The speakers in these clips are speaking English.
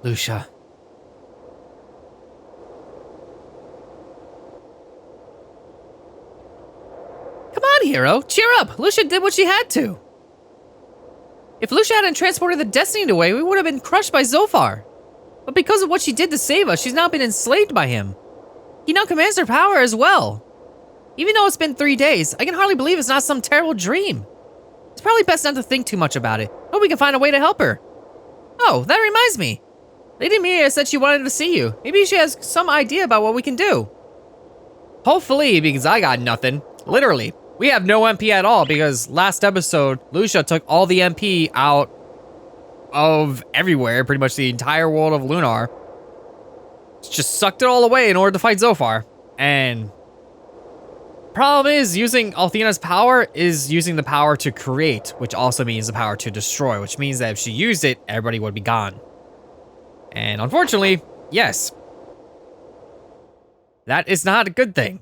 Lucia. Come on, hero. Cheer up. Lucia did what she had to. If Lucia hadn't transported the Destiny away, we would have been crushed by Zophar. But because of what she did to save us, she's now been enslaved by him. He now commands her power as well. Even though it's been 3 days, I can hardly believe it's not some terrible dream. It's probably best not to think too much about it. Hope we can find a way to help her. Oh, that reminds me. Lady Miria said she wanted to see you. Maybe she has some idea about what we can do. Hopefully, because I got nothing. Literally. We have no MP at all because last episode, Lucia took all the MP out of everywhere, pretty much the entire world of Lunar. Just sucked it all away in order to fight Zophar. And problem is, using Althena's power is using the power to create, which also means the power to destroy, which means that if she used it, everybody would be gone. And unfortunately, yes. That is not a good thing.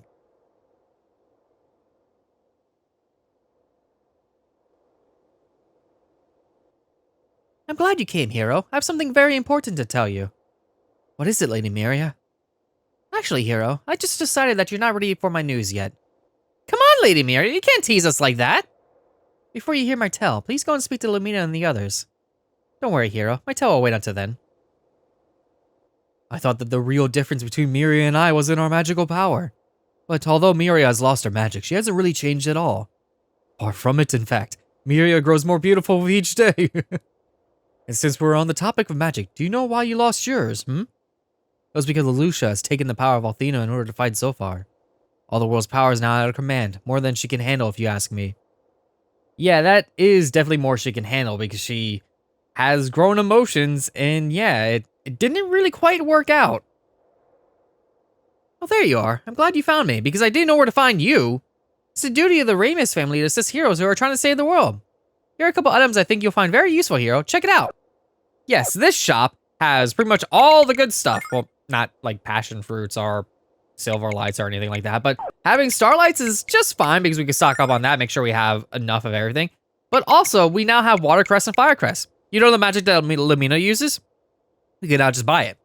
I'm glad you came, Hero. I have something very important to tell you. What is it, Lady Miria? Actually, Hero, I just decided that you're not ready for my news yet. Come on, Lady Miria, you can't tease us like that. Before you hear my tale, please go and speak to Lumina and the others. Don't worry, Hero. My tale will wait until then. I thought that the real difference between Miria and I was in our magical power. But although Miria has lost her magic, she hasn't really changed at all. Far from it, in fact. Miria grows more beautiful with each day. And since we're on the topic of magic, do you know why you lost yours, It was because Lucia has taken the power of Althena in order to fight Zophar. All the world's power is now at her command, more than she can handle if you ask me. Yeah, that is definitely more she can handle because she has grown emotions and yeah, it didn't really quite work out. Oh, there you are. I'm glad you found me because I didn't know where to find you. It's the duty of the Ramus family to assist heroes who are trying to save the world. Here are a couple items I think you'll find very useful, Hero. Check it out. Yes, this shop has pretty much all the good stuff. Well, not like passion fruits or silver lights or anything like that, but having starlights is just fine because we can stock up on that, make sure we have enough of everything. But also, we now have watercress and firecress. You know the magic that Lumina uses? You can now just buy it.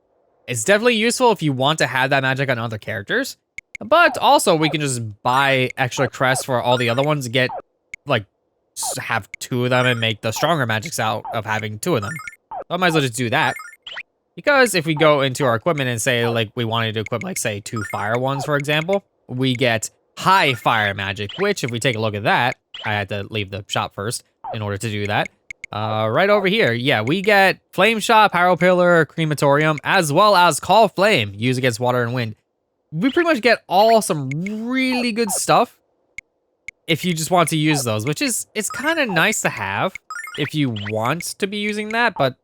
It's definitely useful if you want to have that magic on other characters, but also we can just buy extra crests for all the other ones to get, like, have 2 of them and make the stronger magics out of having 2 of them. So I might as well just do that. Because if we go into our equipment and say, like, we wanted to equip, like, say, 2 fire ones, for example, we get high fire magic, which, if we take a look at that, I had to leave the shop first in order to do that. Right over here, yeah, we get Flame Shot, Pyro Pillar, Crematorium, as well as Call Flame, used against water and wind. We pretty much get all some really good stuff if you just want to use those, which is, it's kind of nice to have if you want to be using that, but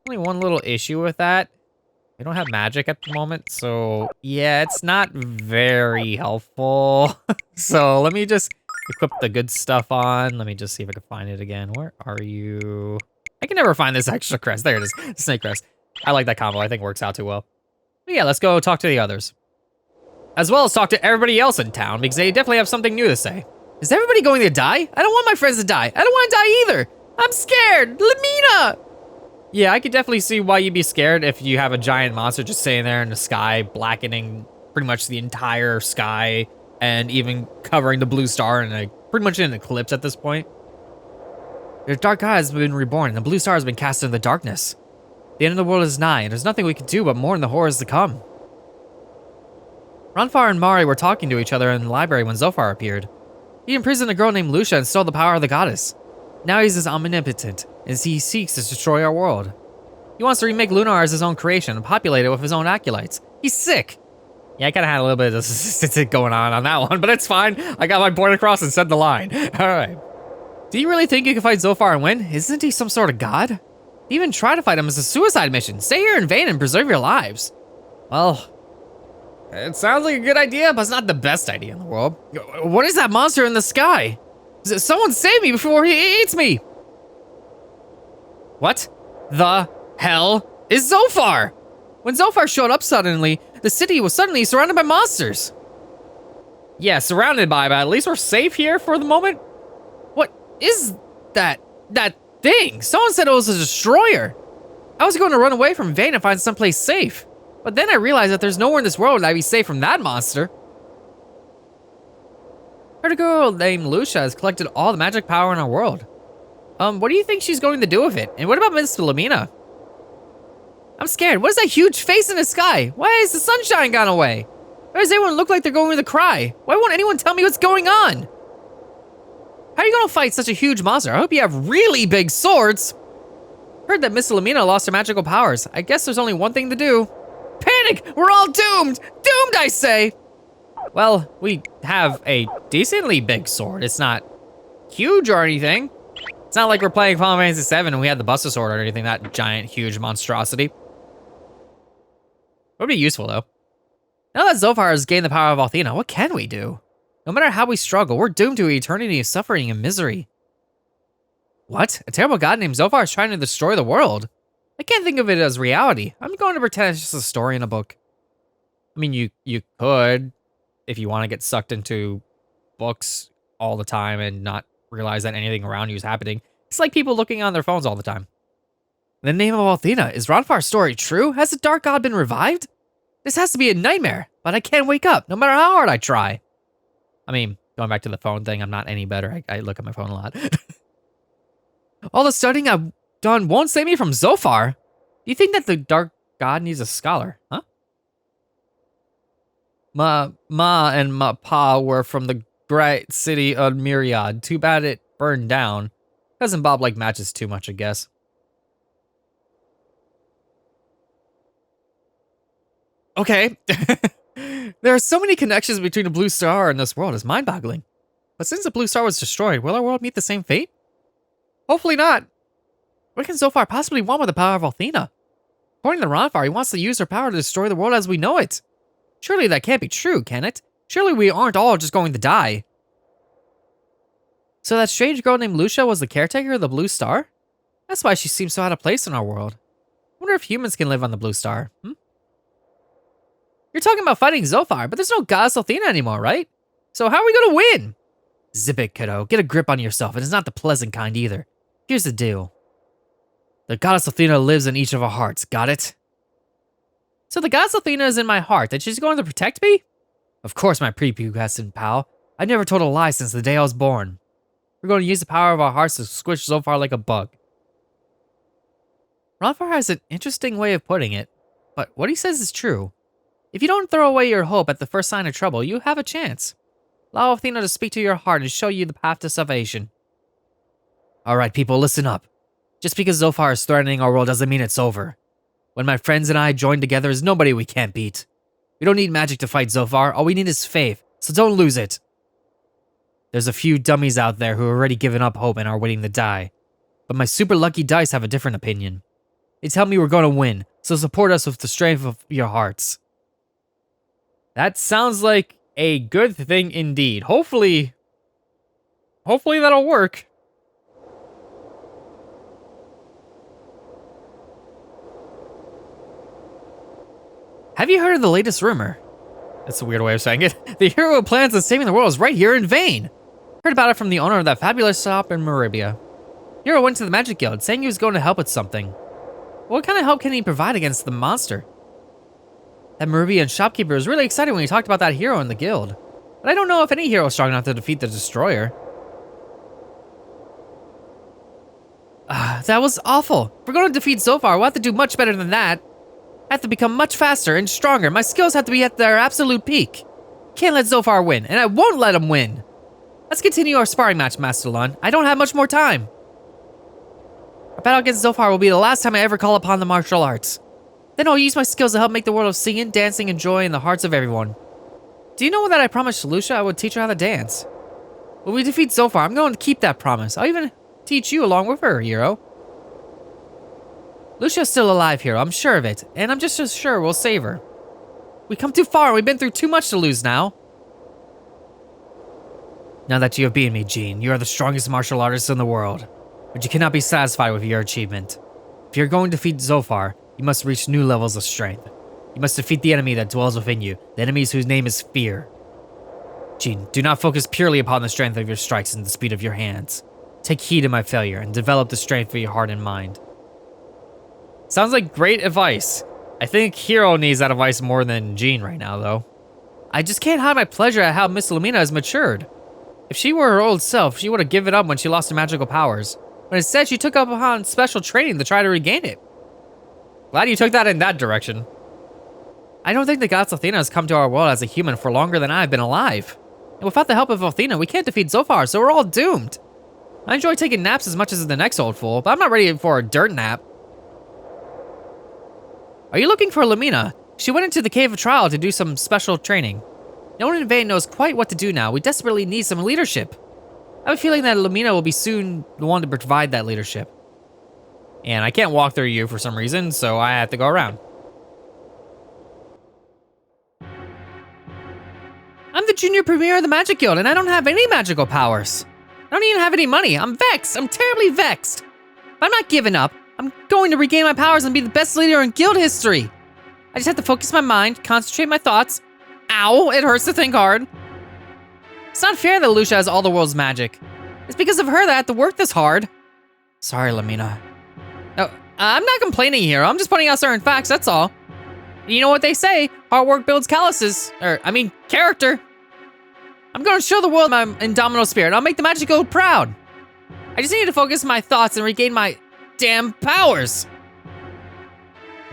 only one little issue with that. We don't have magic at the moment, so yeah, it's not very helpful. So let me just equip the good stuff on. Let me just see if I can find it again. Where are you? I can never find this extra crest. There it is, snake crest. I like that combo, I think it works out too well. But yeah, let's go talk to the others. As well as talk to everybody else in town, because they definitely have something new to say. Is everybody going to die? I don't want my friends to die. I don't want to die either. I'm scared. Lamina! Yeah, I could definitely see why you'd be scared if you have a giant monster just sitting there in the sky, blackening pretty much the entire sky, and even covering the blue star in a pretty much in an eclipse at this point. The dark god has been reborn, and the blue star has been cast into the darkness. The end of the world is nigh, and there's nothing we can do but mourn the horrors to come. Ronfar and Mari were talking to each other in the library when Zophar appeared. He imprisoned a girl named Lucia and stole the power of the goddess. Now he's as omnipotent as he seeks to destroy our world. He wants to remake Lunar as his own creation and populate it with his own acolytes. He's sick. Yeah, I kind of had a little bit of statistic going on that one, but it's fine. I got my point across and said the line. All right. Do you really think you can fight Zophar and win? Isn't he some sort of god? To even try to fight him is a suicide mission. Stay here in vain and preserve your lives. Well, it sounds like a good idea, but it's not the best idea in the world. What is that monster in the sky? Someone save me before he eats me! What the hell is Zophar? When Zophar showed up suddenly, the city was suddenly surrounded by monsters. Yeah, surrounded by, but at least we're safe here for the moment. What is that thing? Someone said it was a destroyer. I was going to run away from Vayne and find someplace safe. But then I realized that there's nowhere in this world I'd be safe from that monster. Heard a girl named Lucia has collected all the magic power in our world. What do you think she's going to do with it? And what about Miss Philomena? I'm scared. What is that huge face in the sky? Why has the sunshine gone away? Why does everyone look like they're going to cry? Why won't anyone tell me what's going on? How are you gonna fight such a huge monster? I hope you have really big swords. Heard that Miss Philomena lost her magical powers. I guess there's only one thing to do. Panic! We're all doomed! Doomed, I say! Well, we have a decently big sword. It's not huge or anything. It's not like we're playing Final Fantasy VII and we had the Buster Sword or anything, that giant, huge monstrosity. Would be useful, though. Now that Zophar has gained the power of Althena, what can we do? No matter how we struggle, we're doomed to eternity of suffering and misery. What? A terrible god named Zophar is trying to destroy the world? I can't think of it as reality. I'm going to pretend it's just a story in a book. I mean, you could, if you want to get sucked into books all the time and not realize that anything around you is happening. It's like people looking on their phones all the time. In the name of Althena, is Ronfar's story true? Has the dark god been revived? This has to be a nightmare, but I can't wake up, no matter how hard I try. I mean, going back to the phone thing, I'm not any better. I look at my phone a lot. All the studying I've done won't save me from Zophar. Do you think that the dark god needs a scholar, huh? Ma and Ma Pa were from the great city of Myriad. Too bad it burned down. Cousin Bob like matches too much, I guess. Okay. There are so many connections between a blue star and this world. It's mind-boggling. But since the blue star was destroyed, will our world meet the same fate? Hopefully not. What can Zophar possibly want with the power of Althena? According to Ronfar, he wants to use her power to destroy the world as we know it. Surely that can't be true, can it? Surely we aren't all just going to die. So that strange girl named Lucia was the caretaker of the blue star? That's why she seems so out of place in our world. I wonder if humans can live on the blue star, You're talking about fighting Zophar, but there's no goddess Althena anymore, right? So how are we gonna win? Zip it, kiddo. Get a grip on yourself, and it's not the pleasant kind either. Here's the deal. The goddess Althena lives in each of our hearts, got it? So the goddess Althena is in my heart, and she's going to protect me? Of course, my prepubescent pal. I never told a lie since the day I was born. We're going to use the power of our hearts to squish Zophar like a bug. Ronfar has an interesting way of putting it, but what he says is true. If you don't throw away your hope at the first sign of trouble, you have a chance. Allow Athena to speak to your heart and show you the path to salvation. Alright people, listen up. Just because Zophar is threatening our world doesn't mean it's over. When my friends and I join together, there's nobody we can't beat. We don't need magic to fight Zophar, all we need is faith, so don't lose it. There's a few dummies out there who have already given up hope and are waiting to die. But my super lucky dice have a different opinion. They tell me we're going to win, so support us with the strength of your hearts. That sounds like a good thing indeed. Hopefully that'll work. Have you heard of the latest rumor? That's a weird way of saying it. The hero who plans on saving the world is right here in Vayne. Heard about it from the owner of that fabulous shop in Maribia. Hero went to the Magic Guild, saying he was going to help with something. What kind of help can he provide against the monster? That Meridian shopkeeper was really excited when he talked about that hero in the guild. But I don't know if any hero is strong enough to defeat the destroyer. That was awful. If we're going to defeat Zophar, we'll have to do much better than that. I have to become much faster and stronger. My skills have to be at their absolute peak. Can't let Zophar win, and I won't let him win. Let's continue our sparring match, Master Lun. I don't have much more time. Our battle against Zophar will be the last time I ever call upon the martial arts. Then I'll use my skills to help make the world of singing, dancing, and joy in the hearts of everyone. Do you know that I promised Lucia I would teach her how to dance? When we defeat Zophar, I'm going to keep that promise. I'll even teach you along with her, hero. Lucia's still alive, hero. I'm sure of it. And I'm just as sure we'll save her. We've come too far and we've been through too much to lose now. Now that you have beaten me, Jean, you are the strongest martial artist in the world. But you cannot be satisfied with your achievement. If you're going to defeat Zophar, you must reach new levels of strength. You must defeat the enemy that dwells within you, the enemies whose name is fear. Jean, do not focus purely upon the strength of your strikes and the speed of your hands. Take heed of my failure and develop the strength of your heart and mind. Sounds like great advice. I think Hero needs that advice more than Jean right now, though. I just can't hide my pleasure at how Miss Lumina has matured. If she were her old self, she would have given up when she lost her magical powers. But instead, she took up on special training to try to regain it. Glad you took that in that direction. I don't think the goddess Athena has come to our world as a human for longer than I've been alive. And without the help of Athena, we can't defeat Zophar, so we're all doomed. I enjoy taking naps as much as the next old fool, but I'm not ready for a dirt nap. Are you looking for Lumina? She went into the Cave of Trial to do some special training. No one in Vane knows quite what to do now. We desperately need some leadership. I have a feeling that Lumina will be soon the one to provide that leadership. And I can't walk through you for some reason, so I have to go around. I'm the junior premier of the Magic Guild, and I don't have any magical powers. I don't even have any money. I'm vexed. I'm terribly vexed. But I'm not giving up. I'm going to regain my powers and be the best leader in guild history. I just have to focus my mind, concentrate my thoughts. Ow, it hurts to think hard. It's not fair that Lucia has all the world's magic. It's because of her that I have to work this hard. Sorry, Lumina. No, I'm not complaining here. I'm just pointing out certain facts, that's all. You know what they say, hard work builds character. I'm gonna show the world my indomitable spirit. I'll make the Magic Guild proud. I just need to focus my thoughts and regain my damn powers.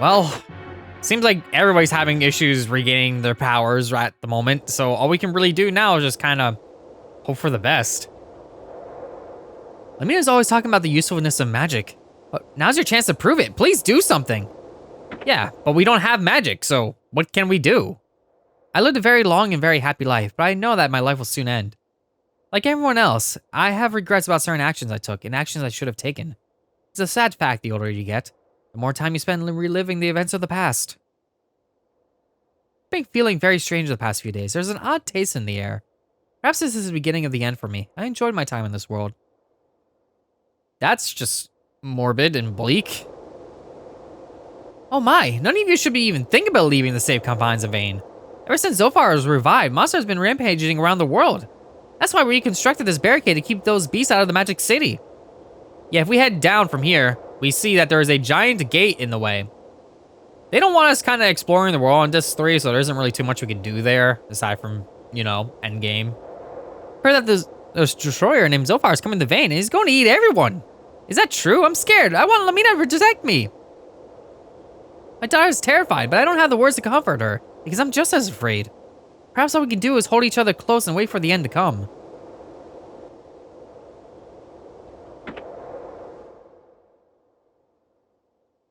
Well, seems like everybody's having issues regaining their powers at the moment, so all we can really do now is just kind of hope for the best. Lamina's always talking about the usefulness of magic, but now's your chance to prove it. Please do something. Yeah, but we don't have magic, so what can we do? I lived a very long and very happy life, but I know that my life will soon end. Like everyone else, I have regrets about certain actions I took and actions I should have taken. It's a sad fact the older you get, the more time you spend reliving the events of the past. I've been feeling very strange the past few days. There's an odd taste in the air. Perhaps this is the beginning of the end for me. I enjoyed my time in this world. That's just morbid and bleak. Oh my, none of you should be even thinking about leaving the safe confines of Vane. Ever since Zophar was revived, Monster has been rampaging around the world. That's why we reconstructed this barricade to keep those beasts out of the Magic City. Yeah, if we head down from here, we see that there is a giant gate in the way. They don't want us kind of exploring the world on Disc 3, so there isn't really too much we can do there, aside from, you know, endgame. Heard that this destroyer named Zophar is coming to Vane, and he's going to eat everyone. Is that true? I'm scared. I want Lamina to protect me. My daughter's terrified, but I don't have the words to comfort her, because I'm just as afraid. Perhaps all we can do is hold each other close and wait for the end to come.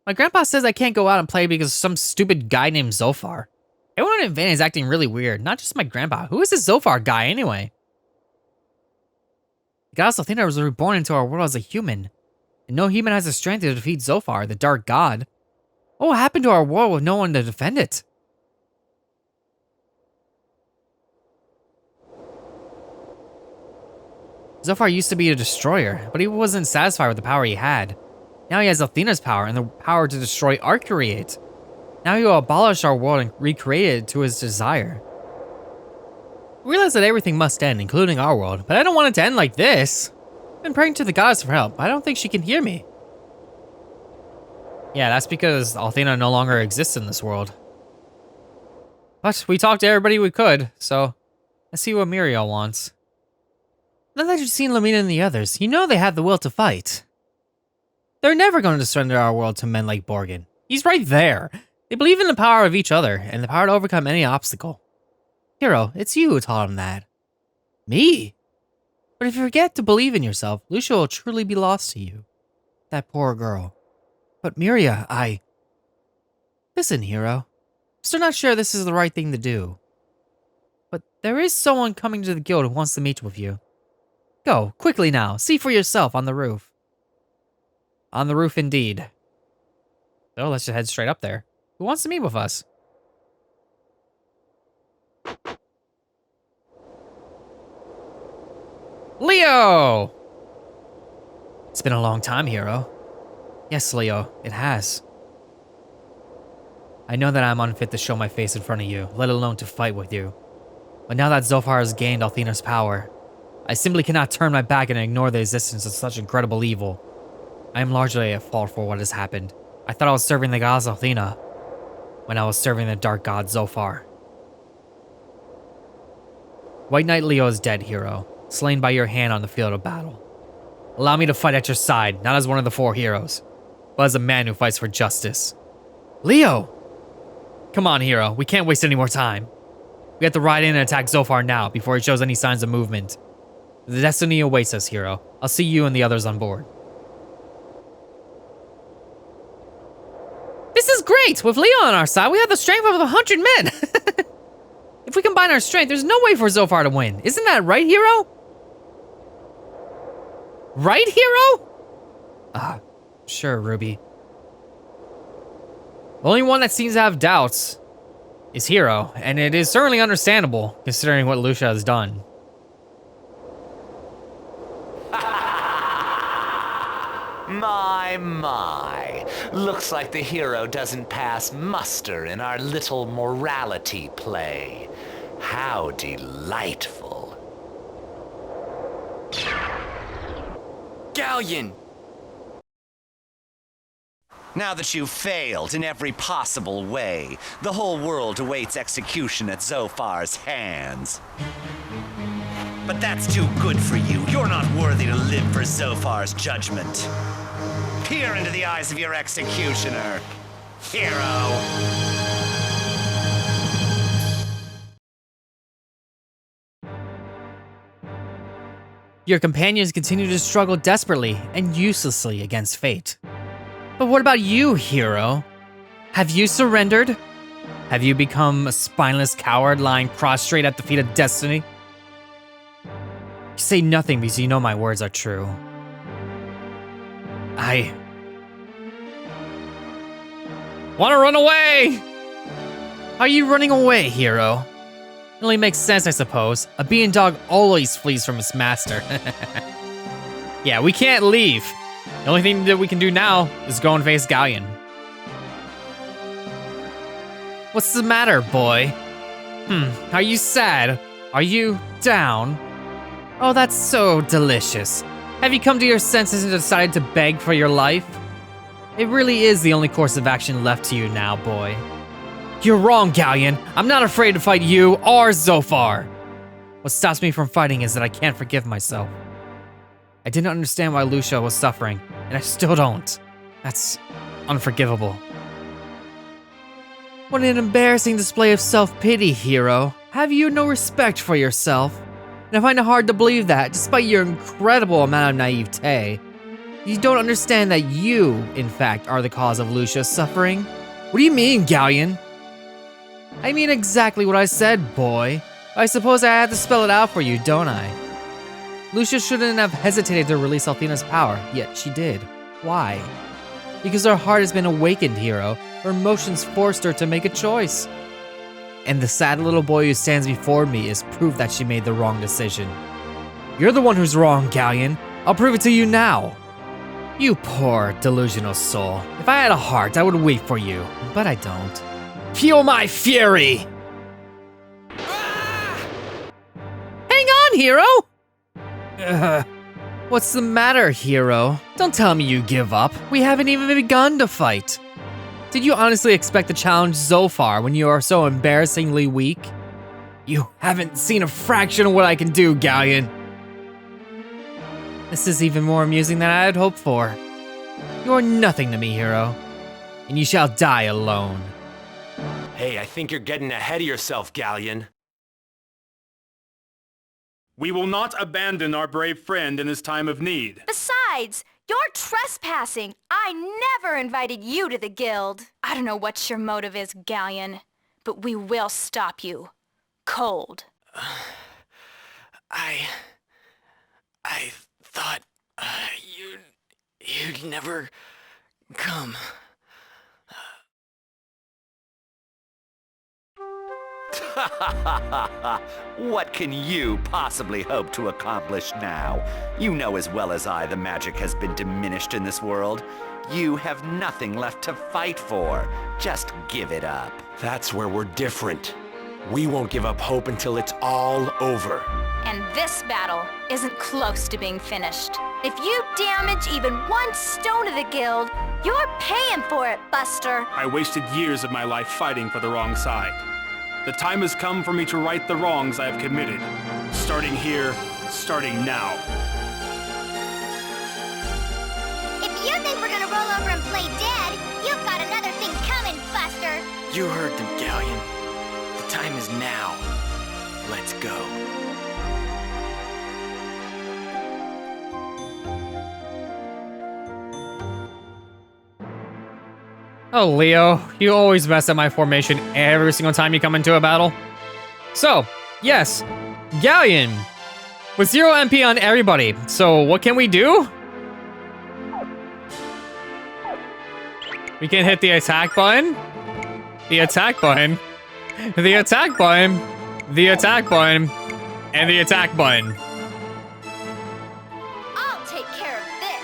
My grandpa says I can't go out and play because of some stupid guy named Zophar. Everyone in Vane is acting really weird, not just my grandpa. Who is this Zophar guy anyway? The goddess Athena was reborn into our world as a human, and no human has the strength to defeat Zophar, the dark god. What will happen to our world with no one to defend it? Zophar used to be a destroyer, but he wasn't satisfied with the power he had. Now he has Athena's power and the power to destroy or create. Now he will abolish our world and recreate it to his desire. I realize that everything must end, including our world, but I don't want it to end like this. I've been praying to the goddess for help, but I don't think she can hear me. Yeah, that's because Athena no longer exists in this world. But we talked to everybody we could, so let's see what Muriel wants. Now that you've seen Lamina and the others, you know they have the will to fight. They're never going to surrender our world to men like Borgin. He's right there. They believe in the power of each other and the power to overcome any obstacle. Hero, it's you who taught him that. Me? But if you forget to believe in yourself, Lucia will truly be lost to you. That poor girl. But Miria, Listen, Hero. I'm still not sure this is the right thing to do. But there is someone coming to the guild who wants to meet with you. Go, quickly now. See for yourself on the roof. On the roof indeed. So let's just head straight up there. Who wants to meet with us? Leo! It's been a long time, Hero. Yes, Leo, it has. I know that I'm unfit to show my face in front of you, let alone to fight with you. But now that Zophar has gained Athena's power, I simply cannot turn my back and ignore the existence of such incredible evil. I am largely at fault for what has happened. I thought I was serving the goddess Athena when I was serving the dark god Zophar. White Knight Leo is dead, hero, slain by your hand on the field of battle. Allow me to fight at your side, not as one of the 4 heroes, but as a man who fights for justice. Leo! Come on, hero, we can't waste any more time. We have to ride in and attack Zophar now, before he shows any signs of movement. The destiny awaits us, hero. I'll see you and the others on board. This is great! With Leo on our side, we have the strength of 100 men! If we combine our strength, there's no way for Zophar to win. Isn't that right, hero? Right, hero? Sure, Ruby. The only one that seems to have doubts is Hero, and it is certainly understandable, considering what Lucia has done. My. Looks like the hero doesn't pass muster in our little morality play. How delightful. Galleon! Now that you've failed in every possible way, the whole world awaits execution at Zophar's hands. But that's too good for you. You're not worthy to live for Zophar's judgment. Peer into the eyes of your executioner, hero. Your companions continue to struggle desperately and uselessly against fate. But what about you, hero? Have you surrendered? Have you become a spineless coward lying prostrate at the feet of destiny? You say nothing because you know my words are true. I want to run away! Are you running away, hero? It only makes sense, I suppose. A being dog always flees from its master. Yeah, we can't leave. The only thing that we can do now is go and face Galleon. What's the matter, boy? Are you sad? Are you down? Oh, that's so delicious. Have you come to your senses and decided to beg for your life? It really is the only course of action left to you now, boy. You're wrong, Galleon. I'm not afraid to fight you or Zophar. What stops me from fighting is that I can't forgive myself. I didn't understand why Lucia was suffering, and I still don't. That's unforgivable. What an embarrassing display of self-pity, hero. Have you no respect for yourself? And I find it hard to believe that, despite your incredible amount of naivete, you don't understand that you, in fact, are the cause of Lucia's suffering. What do you mean, Galleon? I mean exactly what I said, boy. I suppose I had to spell it out for you, don't I? Lucia shouldn't have hesitated to release Athena's power, yet she did. Why? Because her heart has been awakened, hero. Her emotions forced her to make a choice. And the sad little boy who stands before me is proof that she made the wrong decision. You're the one who's wrong, Galleon. I'll prove it to you now. You poor, delusional soul. If I had a heart, I would wait for you, but I don't. Feel my fury! Hang on, hero! What's the matter, hero? Don't tell me you give up. We haven't even begun to fight. Did you honestly expect to challenge Zophar when you are so embarrassingly weak? You haven't seen a fraction of what I can do, Galleon. This is even more amusing than I had hoped for. You are nothing to me, hero, and you shall die alone. Hey, I think you're getting ahead of yourself, Galleon. We will not abandon our brave friend in his time of need. Besides, you're trespassing. I never invited you to the guild. I don't know what your motive is, Galleon, but we will stop you. Cold. I thought you'd never come. What can you possibly hope to accomplish now? You know as well as I the magic has been diminished in this world. You have nothing left to fight for. Just give it up. That's where we're different. We won't give up hope until it's all over. And this battle isn't close to being finished. If you damage even one stone of the guild, You're paying for it, Buster. I wasted years of my life fighting for the wrong side. The time has come for me to right the wrongs I have committed. Starting here, starting now. If you think we're gonna roll over and play dead, you've got another thing coming, Buster. You heard them, Galleon. The time is now. Let's go. Oh, Leo, you always mess up my formation every single time you come into a battle. So, yes, Galleon, with 0 MP on everybody. So what can we do? We can hit the attack button, the attack button, the attack button, the attack button, and the attack button. I'll take care of this.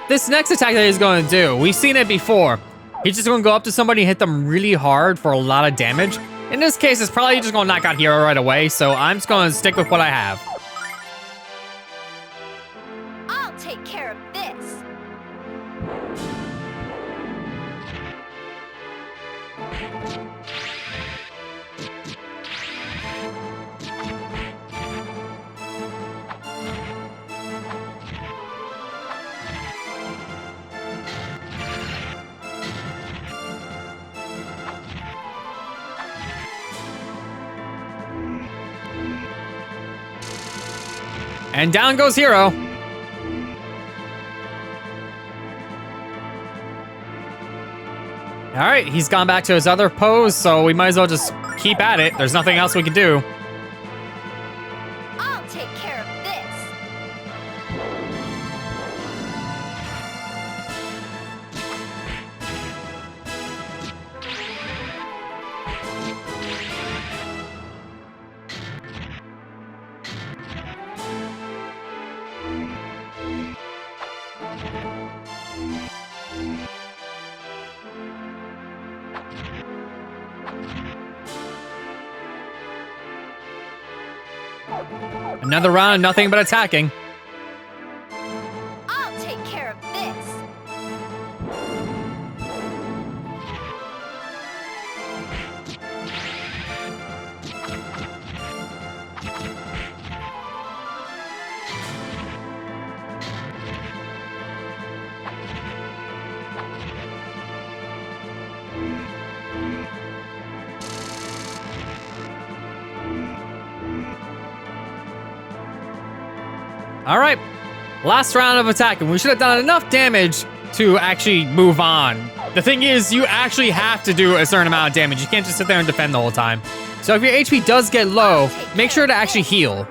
This next attack that he's going to do, we've seen it before. He's just going to go up to somebody and hit them really hard for a lot of damage. In this case, it's probably just going to knock out Hero right away, so I'm just going to stick with what I have. I'll take care of this. And down goes Hero. All right, he's gone back to his other pose, so we might as well just keep at it. There's nothing else we can do. I'll take care of this. Another round of nothing but attacking. I'll take care of this. All right, last round of attacking. We should have done enough damage to actually move on. The thing is, you actually have to do a certain amount of damage. You can't just sit there and defend the whole time. So if your HP does get low, make sure to actually heal.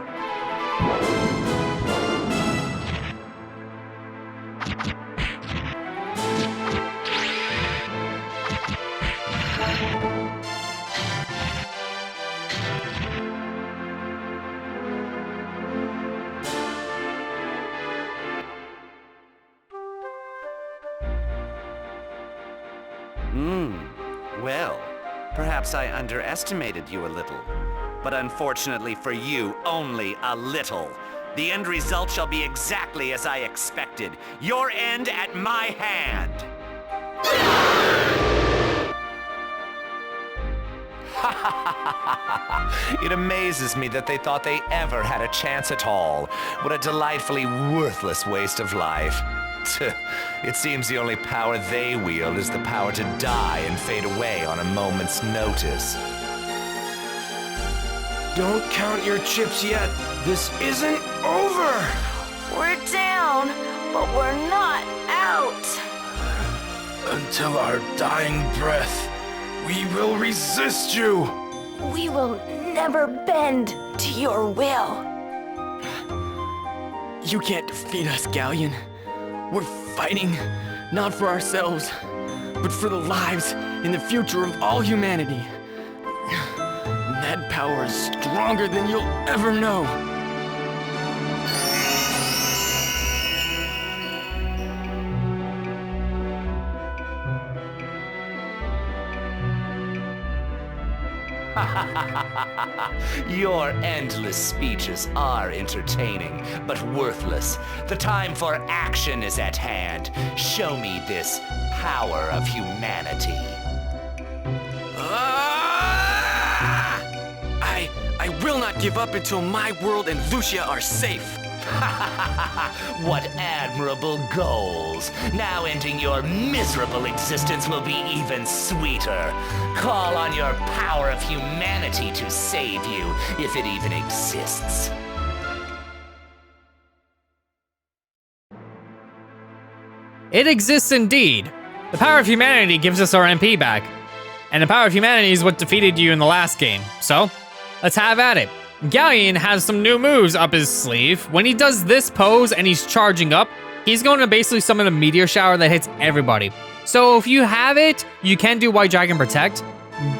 Well, perhaps I underestimated you a little. But unfortunately for you, only a little. The end result shall be exactly as I expected. Your end at my hand. It amazes me that they thought they ever had a chance at all. What a delightfully worthless waste of life. It seems the only power they wield is the power to die and fade away on a moment's notice. Don't count your chips yet. This isn't over. We're down, but we're not out. Until our dying breath, we will resist you. We will never bend to your will. You can't defeat us, Galleon. We're fighting, not for ourselves, but for the lives and the future of all humanity. That power is stronger than you'll ever know. Your endless speeches are entertaining, but worthless. The time for action is at hand. Show me this power of humanity. I will not give up until my world and Lucia are safe. What admirable goals. Now ending your miserable existence will be even sweeter. Call on your power of humanity to save you, if it even exists. It exists indeed. The power of humanity gives us our MP back. And the power of humanity is what defeated you in the last game. So, let's have at it. Galleon has some new moves up his sleeve. When he does this pose and he's charging up, he's going to basically summon a meteor shower that hits everybody. So if you have it, you can do White Dragon Protect,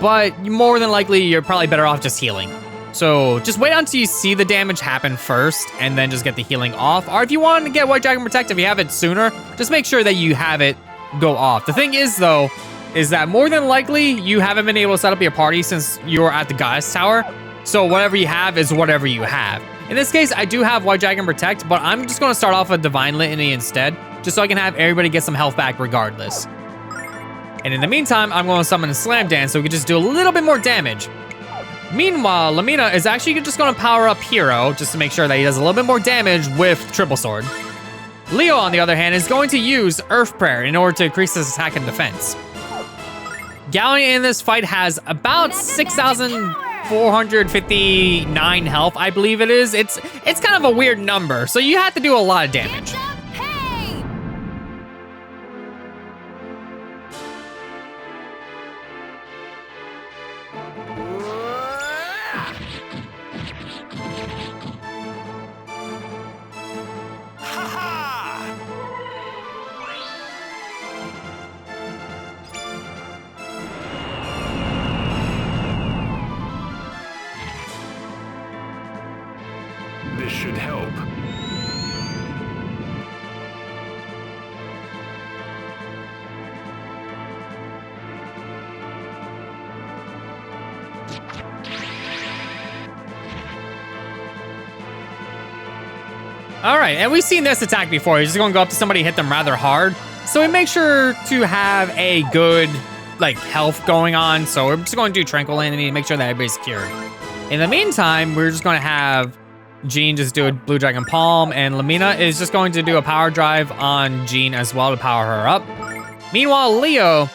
but more than likely you're probably better off just healing. So just wait until you see the damage happen first and then just get the healing off. Or if you want to get White Dragon Protect, if you have it sooner, just make sure that you have it go off. The thing is though, is that more than likely you haven't been able to set up your party since you were at the Goddess Tower. So whatever you have is whatever you have. In this case, I do have White Dragon Protect, but I'm just gonna start off with Divine Litany instead, just so I can have everybody get some health back regardless. And in the meantime, I'm gonna summon a Slam Dance so we can just do a little bit more damage. Meanwhile, Lamina is actually just gonna power up Hero, just to make sure that he does a little bit more damage with Triple Sword. Leo, on the other hand, is going to use Earth Prayer in order to increase his attack and defense. Galleon in this fight has about 6,459 health, I believe it is. It's kind of a weird number, so you have to do a lot of damage. This should help. All right, and we've seen this attack before. He's just gonna go up to somebody, hit them rather hard. So we make sure to have a good, health going on. So we're just gonna do Tranquil Entity and make sure that everybody's cured. In the meantime, we're just gonna have Jean just do a Blue Dragon Palm, and Lamina is just going to do a Power Drive on Jean as well to power her up. Meanwhile, Leo,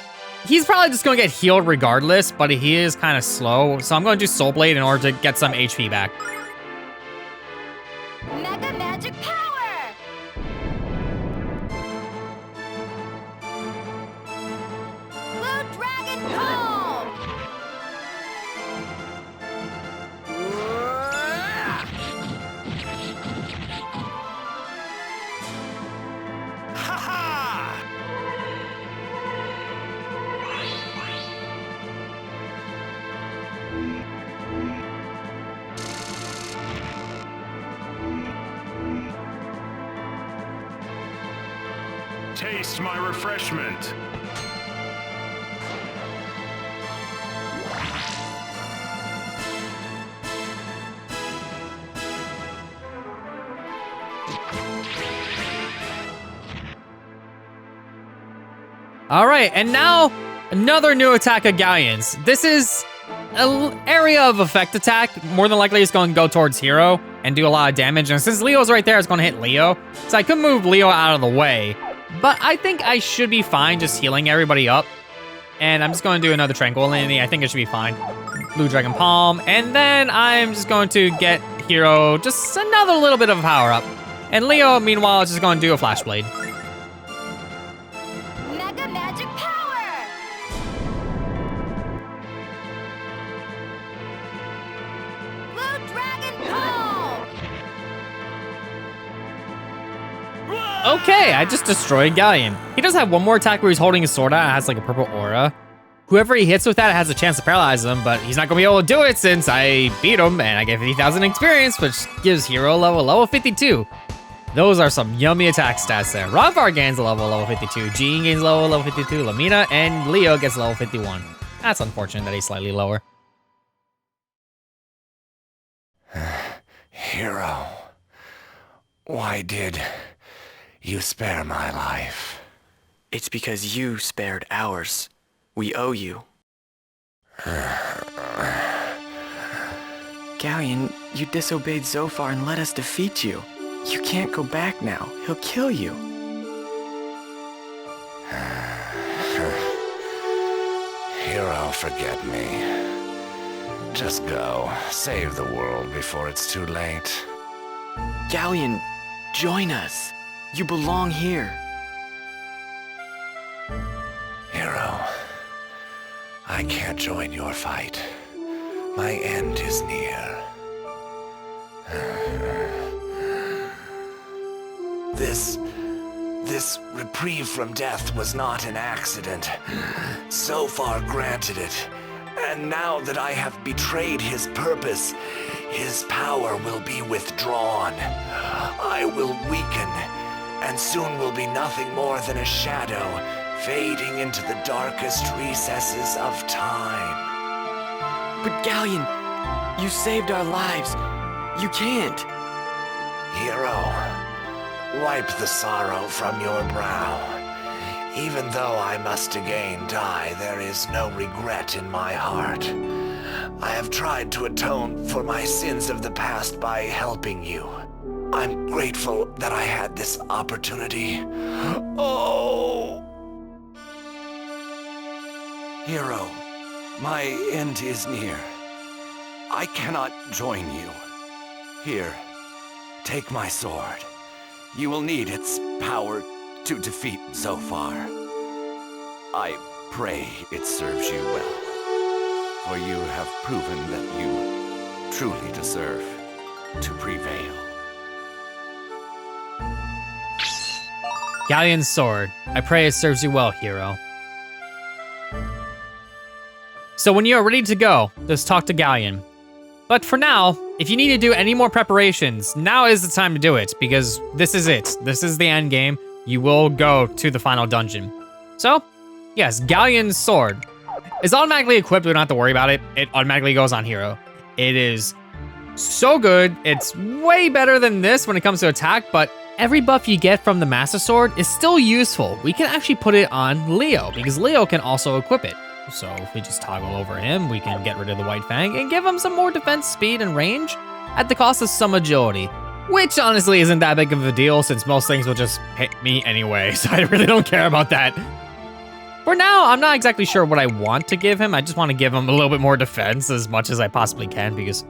he's probably just gonna get healed regardless, but he is kind of slow. So I'm gonna do Soul Blade in order to get some HP back. Mega Magic Power! Blue Dragon Palm! Taste my refreshment. All right, and now another new attack of Galleon's. This is an area of effect attack. More than likely it's going to go towards Hero and do a lot of damage. And since Leo's right there, it's going to hit Leo. So I could move Leo out of the way. But I think I should be fine just healing everybody up. And I'm just going to do another Tranquil Entity. I think it should be fine. Blue Dragon Palm. And then I'm just going to get Hero just another little bit of a power up. And Leo, meanwhile, is just going to do a Flash Blade. Mega Magic Power! Blue Dragon Palm! Okay, I just destroyed Galleon. He does have one more attack where he's holding his sword out and it has like a purple aura. Whoever he hits with that has a chance to paralyze him, but he's not gonna be able to do it since I beat him and I get 50,000 experience, which gives hero level 52. Those are some yummy attack stats there. Ronfar gains a level 52, Jean gains level 52, Lamina, and Leo gets level 51. That's unfortunate that he's slightly lower. Hero, why did you spare my life? It's because you spared ours. We owe you. Galleon, you disobeyed Zophar and let us defeat you. You can't go back now. He'll kill you. Hero, forget me. Just go. Save the world before it's too late. Galleon, join us. You belong here. Hero, I can't join your fight. My end is near. This reprieve from death was not an accident. Zophar granted it. And now that I have betrayed his purpose, his power will be withdrawn. I will weaken, and soon will be nothing more than a shadow, fading into the darkest recesses of time. But Galleon, you saved our lives. You can't. Hero, wipe the sorrow from your brow. Even though I must again die, there is no regret in my heart. I have tried to atone for my sins of the past by helping you. I'm grateful that I had this opportunity. Oh! Hero, my end is near. I cannot join you. Here, take my sword. You will need its power to defeat Zophar. I pray it serves you well, for you have proven that you truly deserve to prevail. Galleon's sword. I pray it serves you well, hero. So when you're ready to go, just talk to Galleon. But for now, if you need to do any more preparations, now is the time to do it, because this is it. This is the end game. You will go to the final dungeon. So, yes, Galleon's sword is automatically equipped. We don't have to worry about it. It automatically goes on hero. It is so good. It's way better than this when it comes to attack, but every buff you get from the Master Sword is still useful. We can actually put it on Leo, because Leo can also equip it. So if we just toggle over him, we can get rid of the White Fang and give him some more defense, speed, and range at the cost of some agility. Which honestly isn't that big of a deal since most things will just hit me anyway, so I really don't care about that. For now, I'm not exactly sure what I want to give him. I just want to give him a little bit more defense as much as I possibly can because,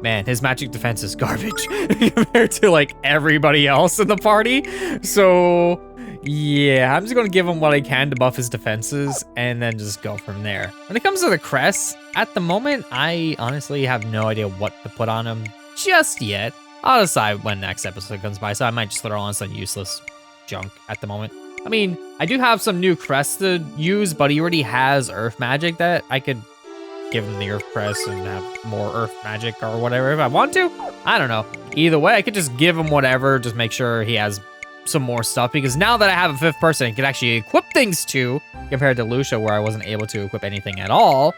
man, his magic defense is garbage compared to like everybody else in the party. So yeah, I'm just going to give him what I can to buff his defenses and then just go from there. When it comes to the crests, at the moment, I honestly have no idea what to put on him just yet. I'll decide when next episode comes by, so I might just throw on some useless junk at the moment. I mean, I do have some new crests to use, but he already has earth magic that I could give him the earth crest and have more earth magic or whatever if I want to. I don't know. Either way, I could just give him whatever, just make sure he has some more stuff, because now that I have a fifth person I can actually equip things to, compared to Lucia where I wasn't able to equip anything at all,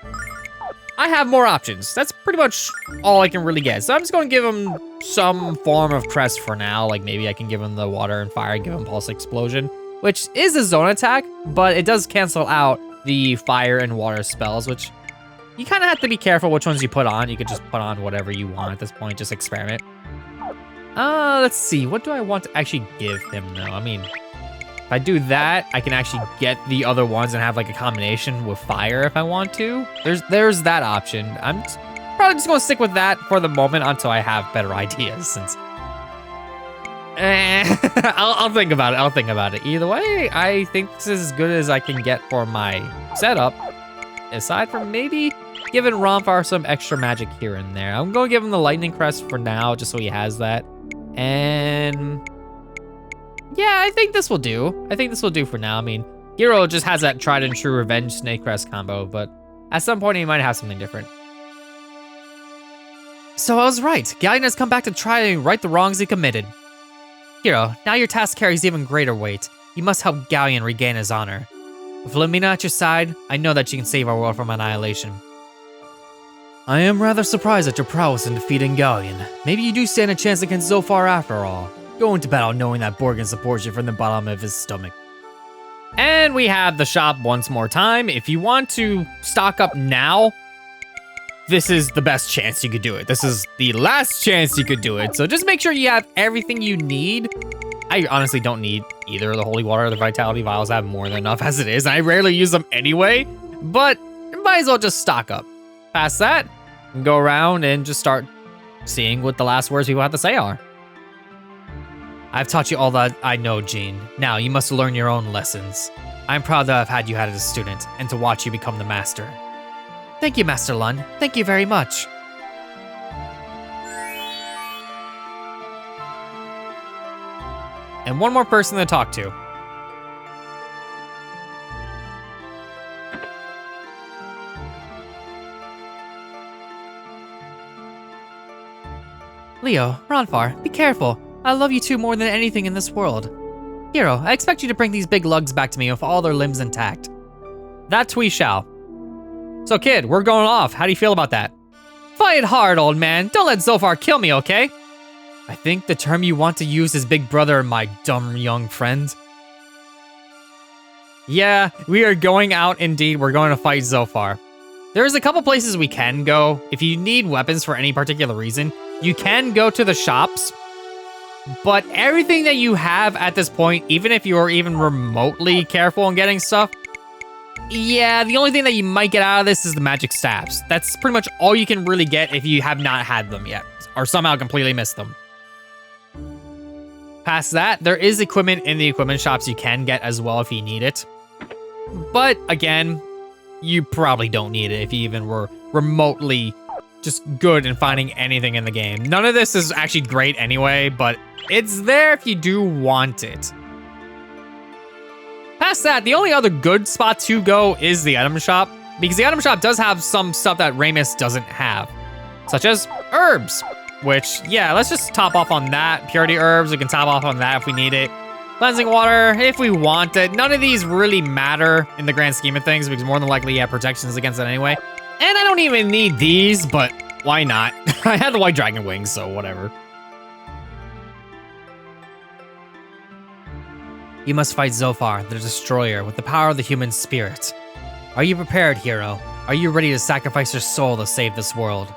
I have more options. That's pretty much all I can really get. So I'm just going to give him some form of crest for now. Like maybe I can give him the water and fire, give him pulse explosion, which is a zone attack, but it does cancel out the fire and water spells, which you kind of have to be careful which ones you put on. You could just put on whatever you want at this point, just experiment. Let's see, what do I want to actually give him though? I mean, if I do that, I can actually get the other ones and have like a combination with fire if I want to. There's that option. I'm probably just gonna stick with that for the moment until I have better ideas, since I'll think about it. I'll think about it. Either way, I think this is as good as I can get for my setup, aside from maybe giving Ronfar some extra magic here and there. I'm gonna give him the lightning crest for now, just so he has that. And Yeah, I think this will do. I think this will do for now. I mean, Hero just has that tried and true revenge snake crest combo, but at some point he might have something different. So I was right. Galleon has come back to try and right the wrongs he committed. Hero, now your task carries even greater weight. You must help Galleon regain his honor. With Lumina at your side, I know that you can save our world from annihilation. I am rather surprised at your prowess in defeating Galleon. Maybe you do stand a chance against Zophar after all. Go into battle knowing that Borgin supports you from the bottom of his stomach. And we have the shop once more time. If you want to stock up now, this is the best chance you could do it. This is the last chance you could do it. So just make sure you have everything you need. I honestly don't need either the holy water or the vitality vials. I have more than enough as it is. I rarely use them anyway, but might as well just stock up. Past that, go around and just start seeing what the last words people have to say are. I've taught you all that I know, Jean. Now you must learn your own lessons. I'm proud that I've had you as a student and to watch you become the master. Thank you, Master Lun. Thank you very much. And one more person to talk to. Leo, Ronfar, be careful. I love you two more than anything in this world. Hero, I expect you to bring these big lugs back to me with all their limbs intact. That we shall. So kid, we're going off. How do you feel about that? Fight hard, old man. Don't let Zophar kill me, okay? I think the term you want to use is big brother, my dumb young friend. Yeah, we are going out indeed. We're going to fight Zophar. There's a couple places we can go. If you need weapons for any particular reason, you can go to the shops. But everything that you have at this point, even if you're even remotely careful in getting stuff, yeah, the only thing that you might get out of this is the magic staves. That's pretty much all you can really get if you have not had them yet, or somehow completely missed them. Past that, there is equipment in the equipment shops you can get as well if you need it. But again, you probably don't need it if you even were remotely just good in finding anything in the game. None of this is actually great anyway, but it's there if you do want it. Past that, the only other good spot to go is the item shop, because the item shop does have some stuff that Ramus doesn't have, such as herbs, which, yeah, let's just top off on that. Purity herbs, we can top off on that if we need it. Cleansing water, if we want it. None of these really matter in the grand scheme of things, because more than likely you have protections against it anyway. And I don't even need these, but why not? I had the white dragon wings, so whatever. You must fight Zophar, the Destroyer, with the power of the human spirit. Are you prepared, hero? Are you ready to sacrifice your soul to save this world?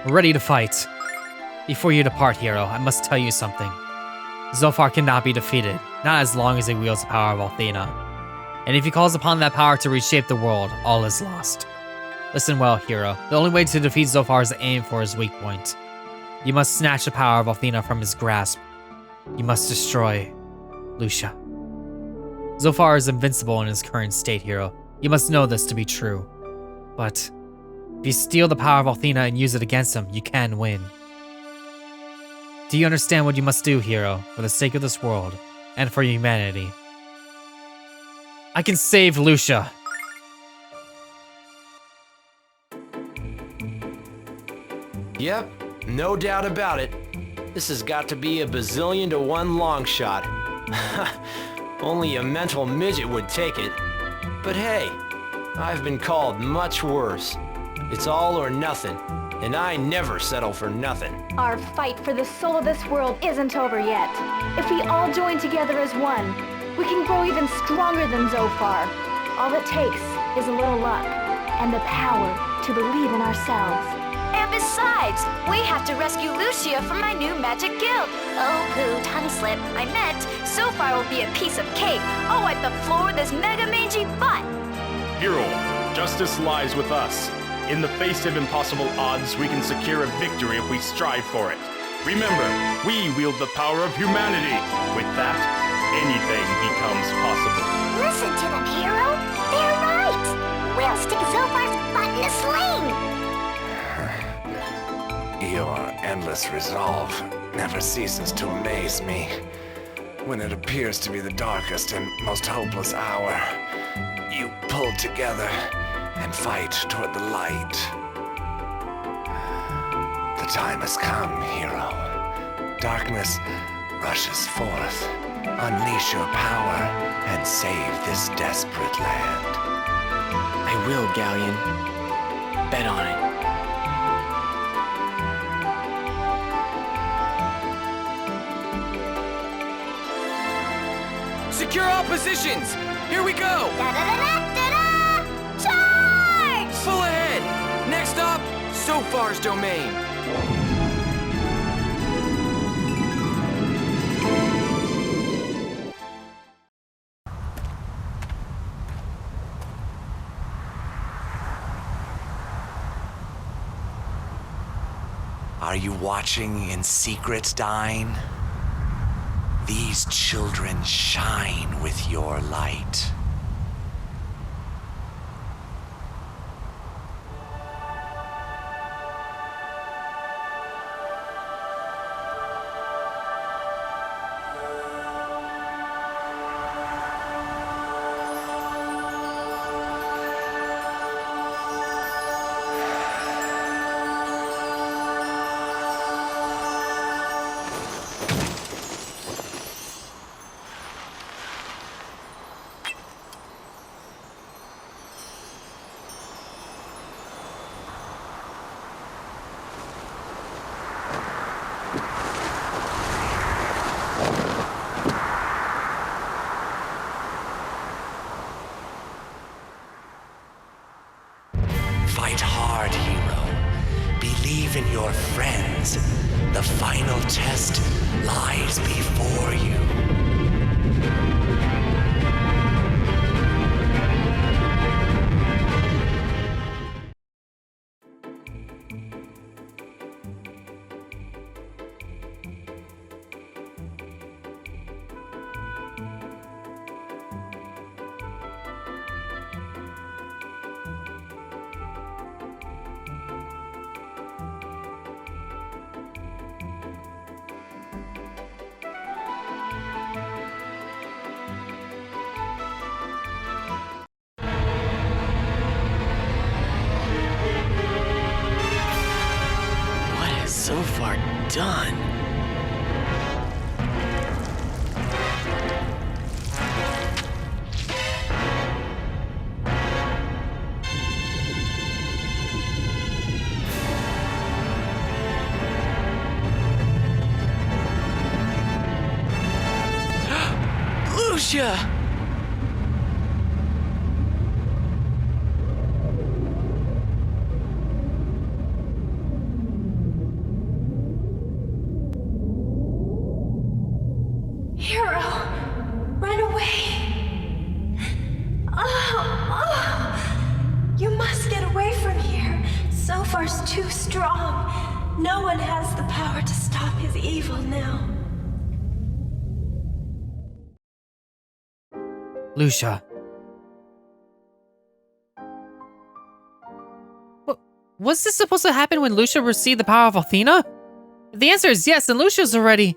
We're ready to fight. Before you depart, hero, I must tell you something. Zophar cannot be defeated, not as long as he wields the power of Althena. And if he calls upon that power to reshape the world, all is lost. Listen well, hero. The only way to defeat Zophar is to aim for his weak point. You must snatch the power of Althena from his grasp. You must destroy Lucia. Zophar is invincible in his current state, hero. You must know this to be true. But if you steal the power of Althena and use it against him, you can win. Do you understand what you must do, hero, for the sake of this world and for humanity? I can save Lucia. Yep, no doubt about it. This has got to be a bazillion to one long shot. Only a mental midget would take it. But hey, I've been called much worse. It's all or nothing, and I never settle for nothing. Our fight for the soul of this world isn't over yet. If we all join together as one, we can grow even stronger than Zophar. All it takes is a little luck and the power to believe in ourselves. And besides, we have to rescue Lucia from my new magic guild. Oh, poo, tongue slip. I meant, Zophar will be a piece of cake. I'll wipe the floor with his mega mangy butt. Hero, justice lies with us. In the face of impossible odds, we can secure a victory if we strive for it. Remember, we wield the power of humanity. With that, anything becomes possible. Listen to them, hero. They're right. We'll stick Zophar's butt in a sling. Your endless resolve never ceases to amaze me. when it appears to be the darkest and most hopeless hour, you pull together and fight toward the light. The time has come, hero. Darkness rushes forth. Unleash your power and save this desperate land. I will, Galleon. Bet on it. Secure all positions! Here we go! Da-da-da-da-da-da! Charge! Full ahead! Next up, Zofar's domain. Are you watching in secret, Dine? These children shine with your light. Fight hard, hero. Believe in your friends. The final test lies before you. What has Zofar done? Lucia! Hero, run away. You must get away from here. Zofar's too strong. No one has the power to stop his evil now. Lucia. Was this supposed to happen when Lucia received the power of Athena? If the answer is yes, then Lucia's already...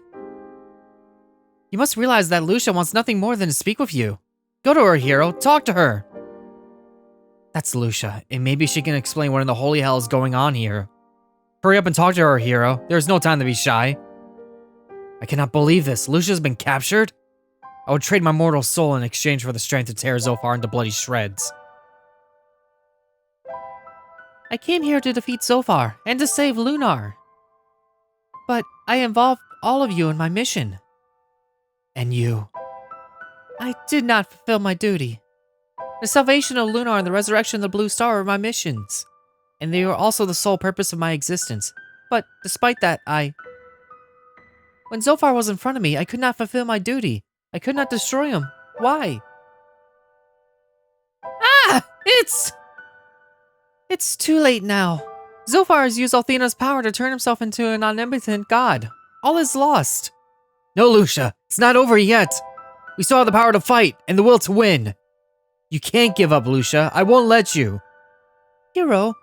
You must realize that Lucia wants nothing more than to speak with you. Go to her, hero. Talk to her. That's Lucia, and maybe she can explain what in the holy hell is going on here. Hurry up and talk to her, hero. There's no time to be shy. I cannot believe this. Lucia's been captured? I would trade my mortal soul in exchange for the strength to tear Zofar into bloody shreds. I came here to defeat Zofar and to save Lunar. But I involved all of you in my mission. And you. I did not fulfill my duty. The salvation of Lunar and the resurrection of the Blue Star were my missions. And they were also the sole purpose of my existence. But despite that, when Zofar was in front of me, I could not fulfill my duty. I could not destroy him. Why? Ah! It's too late now. Zofar has used Athena's power to turn himself into an omnipotent god. All is lost. No, Lucia. It's not over yet. We still have the power to fight and the will to win. You can't give up, Lucia. I won't let you. Hero,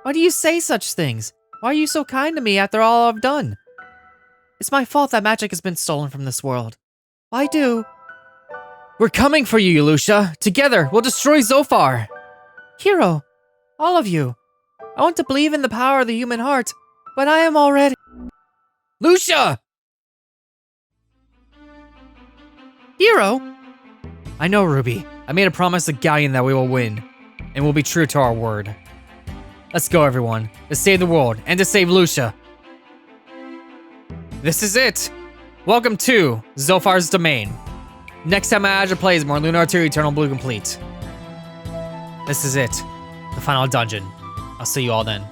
why do you say such things? Why are you so kind to me after all I've done? It's my fault that magic has been stolen from this world. I do. We're coming for you, Lucia. Together, we'll destroy Zophar. Hero, all of you. I want to believe in the power of the human heart, but I am already... Lucia! Hero? I know, Ruby. I made a promise to Galleon that we will win, and we'll be true to our word. Let's go, everyone, to save the world and to save Lucia. This is it. Welcome to Zophar's Domain. Next time Azure plays more Lunar 2 Eternal Blue Complete. This is it. The final dungeon. I'll see you all then.